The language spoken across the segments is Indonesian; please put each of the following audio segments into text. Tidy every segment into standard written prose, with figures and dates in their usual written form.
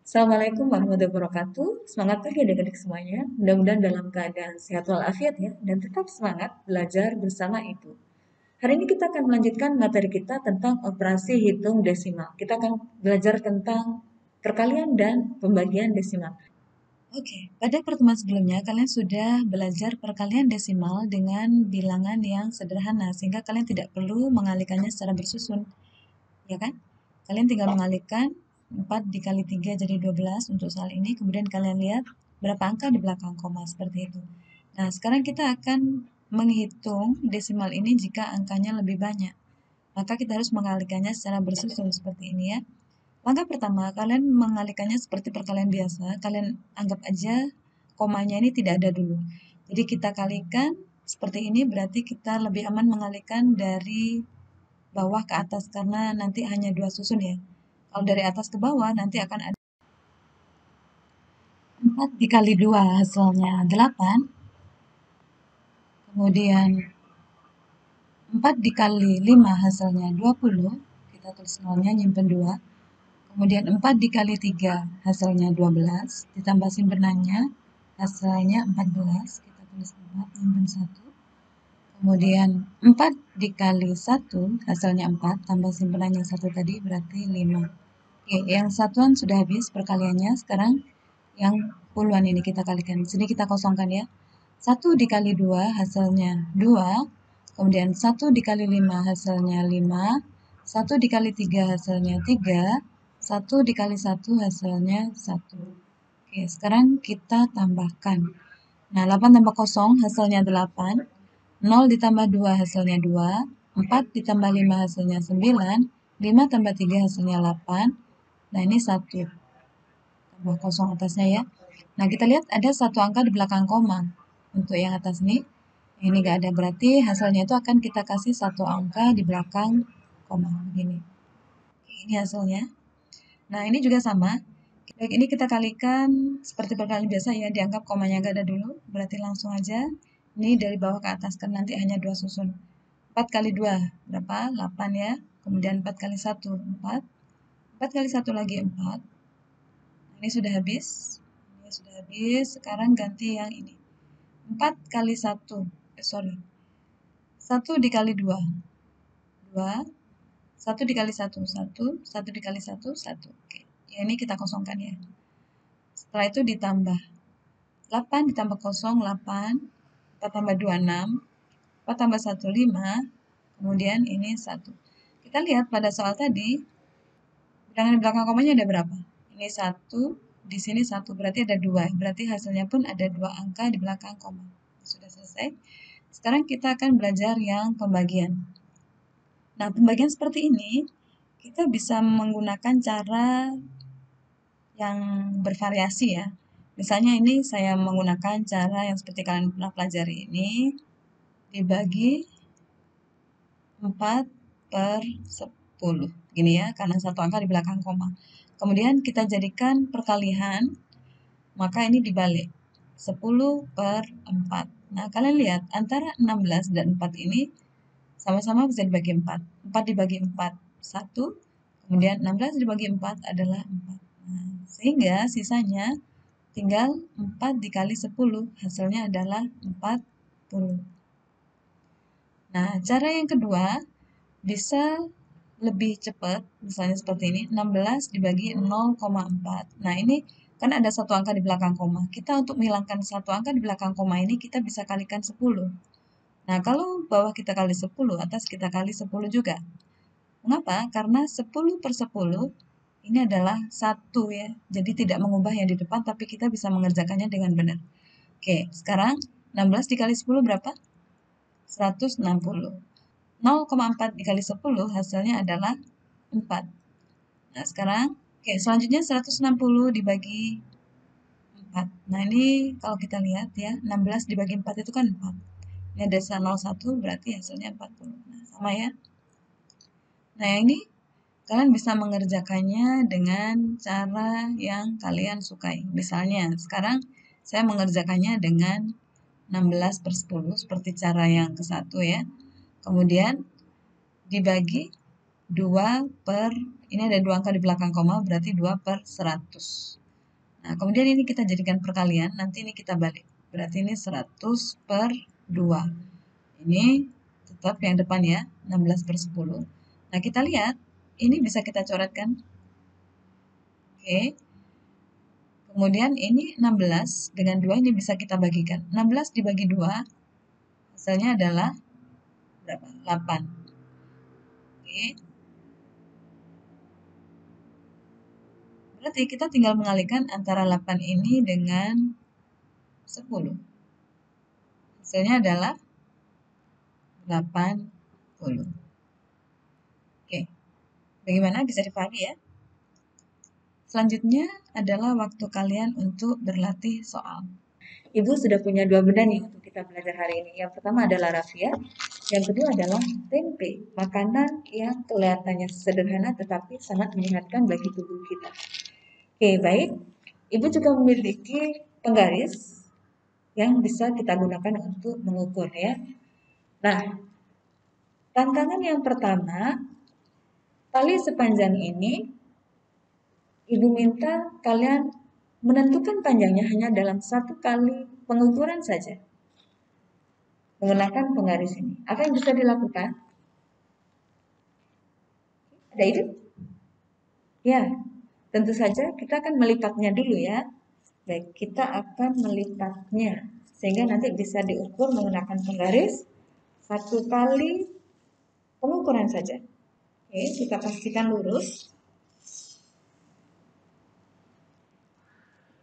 Assalamualaikum warahmatullahi wabarakatuh. Semangat pagi adik-adik semuanya. Mudah-mudahan dalam keadaan sehat walafiat ya, dan tetap semangat belajar bersama Ibu. Hari ini kita akan melanjutkan materi kita tentang operasi hitung desimal. Kita akan belajar tentang perkalian dan pembagian desimal. Oke, pada pertemuan sebelumnya kalian sudah belajar perkalian desimal dengan bilangan yang sederhana, sehingga kalian tidak perlu mengalihkannya secara bersusun, ya kan? Kalian tinggal mengalihkan 4 dikali 3 jadi 12 untuk soal ini. Kemudian kalian lihat berapa angka di belakang koma seperti itu. Nah, sekarang kita akan menghitung desimal ini jika angkanya lebih banyak. Maka kita harus mengalihkannya secara bersusun seperti ini ya. Langkah pertama, kalian mengalihkannya seperti perkalian biasa. Kalian anggap aja komanya ini tidak ada dulu. Jadi kita kalikan seperti ini, berarti kita lebih aman mengalihkan dari bawah ke atas karena nanti hanya dua susun ya. Kalau dari atas ke bawah nanti akan ada 4 dikali 2 hasilnya 8. Kemudian 4 dikali 5 hasilnya 20. Kita tulis nolnya nyimpen 2. Kemudian 4 dikali 3 hasilnya 12. Ditambah simpenannya hasilnya 14. Kita tulis 4 nyimpen 1. Kemudian 4 dikali 1 hasilnya 4. Tambah simpenannya 1 tadi berarti 5. Oke, yang satuan sudah habis perkaliannya. Sekarang yang puluhan ini kita kalikan. Di sini kita kosongkan ya. 1 dikali 2 hasilnya 2. Kemudian 1 dikali 5 hasilnya 5. 1 dikali 3 hasilnya 3. 1 dikali 1 hasilnya 1. Oke, sekarang kita tambahkan. Nah, 8 tambah 0 hasilnya 8. 0 ditambah 2 hasilnya 2. 4 ditambah 5 hasilnya 9. 5 tambah 3 hasilnya 8. Nah, ini 1. Tambah 0 atasnya ya. Nah, kita lihat ada satu angka di belakang koma. Untuk yang atas ini nggak ada. Berarti hasilnya itu akan kita kasih satu angka di belakang koma. Begini. Ini hasilnya. Nah, ini juga sama. Baik, ini kita kalikan seperti perkalian biasa ya. Dianggap komanya nggak ada dulu. Berarti langsung aja. Ini dari bawah ke atas. Kan nanti hanya dua susun. 4 kali 2 berapa? 8 ya. Kemudian 4 kali 1, 4. 4 kali 1 lagi 4. Ini sudah habis. Ini sudah habis. Sekarang ganti yang ini. 4 kali 1. 1 dikali 2. 2. 1 dikali 1. 1. 1 dikali 1. 1. Oke. Ya, ini kita kosongkan ya. Setelah itu ditambah. 8 ditambah 0, 8. 4 tambah 2, 6. 4 tambah 1, 5. Kemudian ini 1. Kita lihat pada soal tadi, bilangan di belakang komanya ada berapa? Ini 1, di sini 1, berarti ada 2. Berarti hasilnya pun ada 2 angka di belakang koma. Sudah selesai. Sekarang kita akan belajar yang pembagian. Nah, pembagian seperti ini, kita bisa menggunakan cara yang bervariasi ya. Misalnya ini saya menggunakan cara yang seperti kalian pernah pelajari ini, dibagi 4 per 10. Gini ya, karena satu angka di belakang koma. Kemudian kita jadikan perkalian, maka ini dibalik. 10 per 4. Nah, kalian lihat antara 16 dan 4 ini sama-sama bisa dibagi 4. 4 dibagi 4, 1. Kemudian 16 dibagi 4 adalah 4. Nah, sehingga sisanya tinggal 4 dikali 10. Hasilnya adalah 40. Nah, cara yang kedua bisa lebih cepat, misalnya seperti ini, 16 dibagi 0,4. Nah, ini kan ada satu angka di belakang koma. Kita untuk menghilangkan satu angka di belakang koma ini, kita bisa kalikan 10. Nah, kalau bawah kita kali 10, atas kita kali 10 juga. Mengapa? Karena 10 per 10 ini adalah 1 ya. Jadi tidak mengubah yang di depan, tapi kita bisa mengerjakannya dengan benar. Oke, sekarang 16 dikali 10 berapa? 160. 0,4 dikali 10 hasilnya adalah 4. Nah, sekarang, oke, selanjutnya 160 dibagi 4. Nah, ini kalau kita lihat ya, 16 dibagi 4 itu kan 4. Ini ada 01 berarti hasilnya 40. Nah, sama ya. Nah, yang ini kalian bisa mengerjakannya dengan cara yang kalian sukai. Misalnya, sekarang saya mengerjakannya dengan 16 per 10 seperti cara yang ke-1 ya. Kemudian dibagi 2 per, ini ada 2 angka di belakang koma, berarti 2 per 100. Nah, kemudian ini kita jadikan perkalian, nanti ini kita balik. Berarti ini 100 per 2. Ini tetap yang depan ya, 16 per 10. Nah, kita lihat, ini bisa kita coretkan. Oke. Kemudian ini 16 dengan 2 ini bisa kita bagikan. 16 dibagi 2, hasilnya adalah berapa? 8. Oke. Berarti kita tinggal mengalihkan antara 8 ini dengan 10. Hasilnya adalah 80. Oke. Bagaimana? Bisa dipahami ya? Selanjutnya adalah waktu kalian untuk berlatih soal. Ibu sudah punya 2 benda nih untuk kita belajar hari ini. Yang pertama adalah rafia, yang kedua adalah tempe, makanan yang kelihatannya sederhana tetapi sangat menyehatkan bagi tubuh kita. Oke, baik. Ibu juga memiliki penggaris yang bisa kita gunakan untuk mengukur ya. Nah, tantangan yang pertama, tali sepanjang ini Ibu minta kalian menentukan panjangnya hanya dalam 1 kali pengukuran saja. Menggunakan penggaris ini. Apa yang bisa dilakukan? Ada ide? Ya, tentu saja kita akan melipatnya dulu ya. Baik, kita akan melipatnya. Sehingga nanti bisa diukur menggunakan penggaris 1 kali pengukuran saja. Oke, kita pastikan lurus.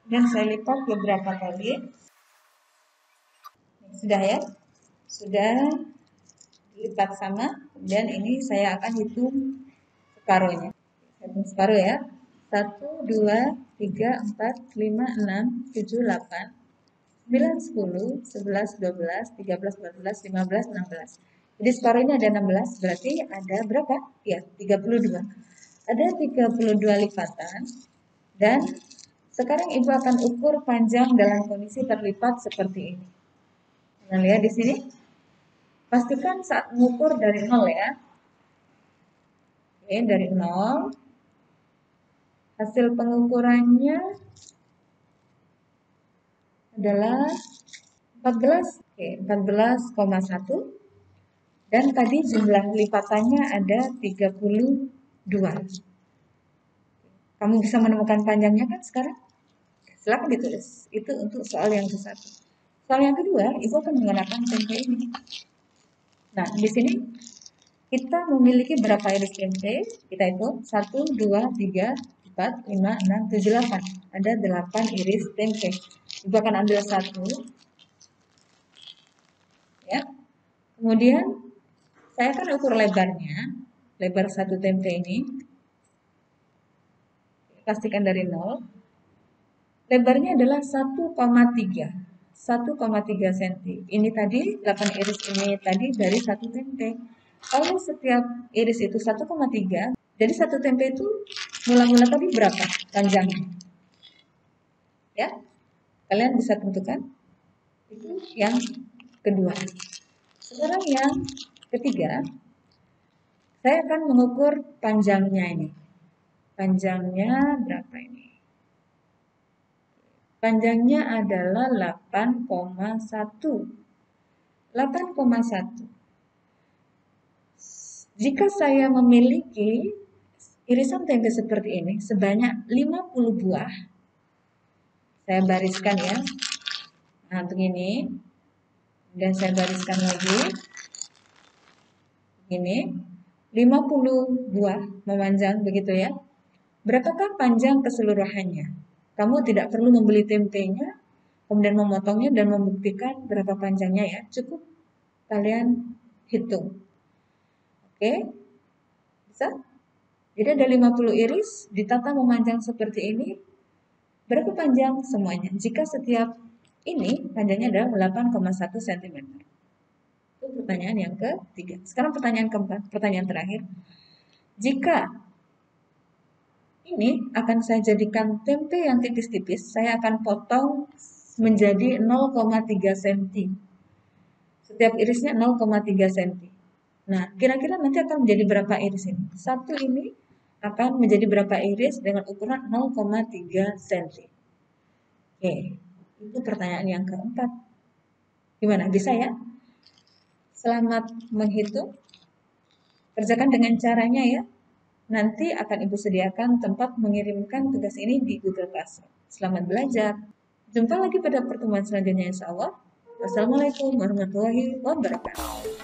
Dan saya lipat beberapa kali. Sudah ya? Sudah lipat sama. Kemudian ini saya akan hitung separuhnya. Hitung separuh ya. 1, 2, 3, 4, 5, 6, 7, 8, 9, 10, 11, 12, 13, 14, 15, 16. Jadi separuh ini ada 16, berarti ada berapa? Ya, 32. Ada 32 lipatan. Dan sekarang Ibu akan ukur panjang dalam kondisi terlipat seperti ini. Nah, lihat di sini. Pastikan saat mengukur dari 0 ya. Oke, dari 0. Hasil pengukurannya adalah 14. Oke, 14,1. Dan tadi jumlah lipatannya ada 32. Kamu bisa menemukan panjangnya kan sekarang? Silakan ditulis. Itu untuk soal yang ke-1. Soal yang kedua, Ibu akan menggunakan tempe ini. Nah, di sini kita memiliki berapa iris tempe? Kita hitung 1, 2, 3, 4, 5, 6, 7, 8. Ada 8 iris tempe. Ibu akan ambil 1. Ya. Kemudian saya akan ukur lebarnya. Lebar 1 tempe ini. Pastikan dari 0. Lebarnya adalah 1,3. 1,3 cm. Ini tadi 8 iris ini tadi dari 1 tempe. Kalau setiap iris itu 1,3, jadi 1 tempe itu mula-mula tadi berapa panjangnya? Ya, kalian bisa tentukan. Itu yang kedua. Sekarang yang ketiga, saya akan mengukur panjangnya ini. Panjangnya berapa ini? Panjangnya adalah 8,1. 8,1. Jika saya memiliki irisan tempe seperti ini sebanyak 50 buah, saya bariskan ya. Nah, untuk ini. Dan saya bariskan lagi. Ini 50 buah memanjang begitu ya. Berapakah panjang keseluruhannya? Kamu tidak perlu membeli tempenya, kemudian memotongnya dan membuktikan berapa panjangnya ya. Cukup kalian hitung. Oke? Bisa? Jadi ada 50 iris, ditata memanjang seperti ini. Berapa panjang semuanya? Jika setiap ini panjangnya adalah 8,1 cm. Itu pertanyaan yang ketiga. Sekarang pertanyaan keempat, pertanyaan terakhir. Jika ini akan saya jadikan tempe yang tipis-tipis, saya akan potong menjadi 0,3 cm. Setiap irisnya 0,3 cm. Nah, kira-kira nanti akan menjadi berapa iris ini? Satu ini akan menjadi berapa iris dengan ukuran 0,3 cm. Oke, itu pertanyaan yang keempat. Gimana? Bisa ya? Selamat menghitung. Kerjakan dengan caranya ya. Nanti akan Ibu sediakan tempat mengirimkan tugas ini di Google Classroom. Selamat belajar. Jumpa lagi pada pertemuan selanjutnya insya Allah. Wassalamualaikum warahmatullahi wabarakatuh.